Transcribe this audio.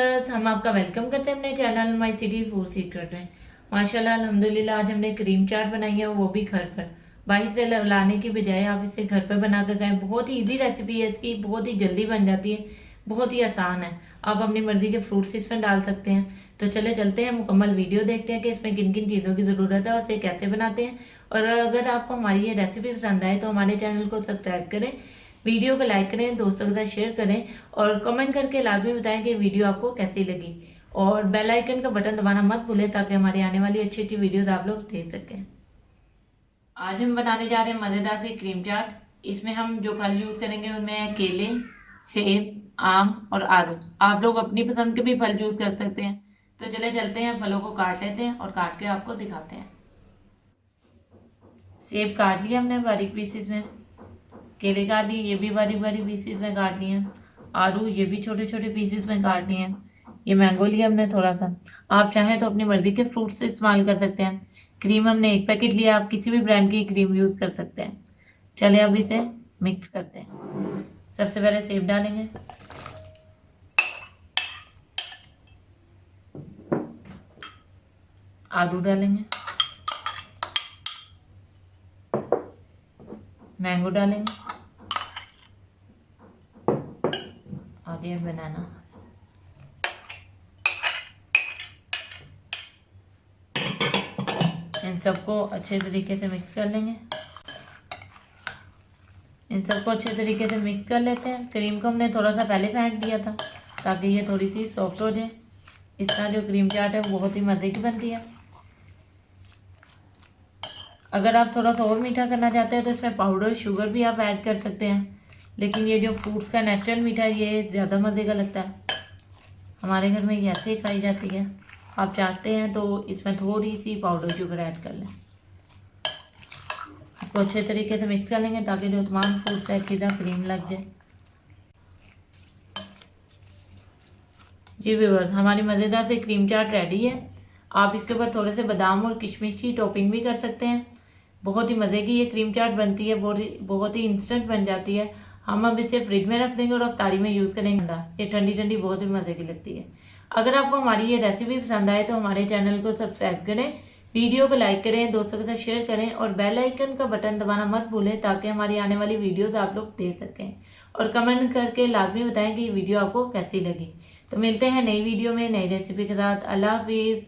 Viewers, हम आपका welcome करते हैं अपने channel my city food secret में। माशाल्लाह अल्हम्दुलिल्लाह आज हमने क्रीम चाट बनाई है, वो भी घर पर। बाहर से लाने की बजाय आप इसे घर पर बना कर खाएं। बहुत ही इजी रेसिपी है इसकी, बहुत ही जल्दी बन जाती है, बहुत ही आसान है। आप अपनी मर्जी के फ्रूट्स इसमें डाल सकते हैं। तो चले चलते हैं, मुकम्मल वीडियो देखते हैं कि इसमें किन किन चीज़ों की ज़रूरत है और इसे कैसे बनाते हैं। और अगर आपको हमारी ये रेसिपी पसंद आए तो हमारे चैनल को सब्सक्राइब करें, वीडियो को लाइक करें, दोस्तों के साथ शेयर करें और कमेंट करके लाजमी बताएं कि वीडियो आपको कैसी लगी। और बेल आइकन का बटन दबाना मत भूलें ताकि हमारी आने वाली अच्छी अच्छी वीडियोस आप लोग देख सकें। आज हम बनाने जा रहे हैं मज़ेदार सी क्रीम चाट। इसमें हम जो फल यूज़ करेंगे उनमें है केले, सेब, आम और आलू। आप लोग अपनी पसंद के भी फल यूज़ कर सकते हैं। तो चले चलते हैं, फलों को काट लेते हैं और काट के आपको दिखाते हैं। सेब काट लिया हमने बारीक पीसेस में, केले काट लिए, ये भी बारीक बारीक पीसेस में काट लिए हैं। आलू ये भी छोटे छोटे पीसेस में काट लिए हैं। ये मैंगो लिया हमने थोड़ा सा। आप चाहें तो अपनी मर्जी के फ्रूट्स इस्तेमाल कर सकते हैं। क्रीम हमने 1 पैकेट लिया, आप किसी भी ब्रांड की क्रीम यूज कर सकते हैं। चलिए अब इसे मिक्स करते हैं। सबसे पहले सेब डालेंगे, आलू डालेंगे, मैंगो डालेंगे और ये बनाना। इन सबको अच्छे तरीके से मिक्स कर लेंगे। इन सबको अच्छे तरीके से मिक्स कर लेते हैं। क्रीम को हमने थोड़ा सा पहले फेंट दिया था ताकि ये थोड़ी सी सॉफ्ट हो जाए। इसका जो क्रीम चाट है वो बहुत ही मज़े की बनती है। अगर आप थोड़ा सा और मीठा करना चाहते हैं तो इसमें पाउडर शुगर भी आप ऐड कर सकते हैं, लेकिन ये जो फ्रूट्स का नेचुरल मीठा है ये ज़्यादा मज़े का लगता है। हमारे घर में ये ऐसे ही खाई जाती है। आप चाहते हैं तो इसमें थोड़ी सी पाउडर शुगर ऐड कर लें। इसको अच्छे तरीके से मिक्स कर लेंगे ताकि जो तमाम फ्रूट्स है अच्छी तरह क्रीम लग जाए। जी व्यूअर्स, हमारी मज़ेदार से क्रीम चाट रेडी है। आप इसके ऊपर थोड़े से बादाम और किशमिश की टॉपिंग भी कर सकते हैं। बहुत ही मज़े की ये क्रीम चाट बनती है, बहुत ही इंस्टेंट बन जाती है। हम अब इसे फ्रिज में रख देंगे और अफ्तारी में यूज़ करेंगे। ये ठंडी ठंडी बहुत ही मज़े की लगती है। अगर आपको हमारी ये रेसिपी पसंद आए तो हमारे चैनल को सब्सक्राइब करें, वीडियो को लाइक करें, दोस्तों के साथ शेयर करें और बेल आइकन का बटन दबाना मत भूलें ताकि हमारी आने वाली वीडियोस आप लोग देख सकें। और कमेंट करके लाजमी बताएं कि ये वीडियो आपको कैसी लगी। तो मिलते हैं नई वीडियो में नई रेसिपी के साथ। अल्लाह हाफिज़।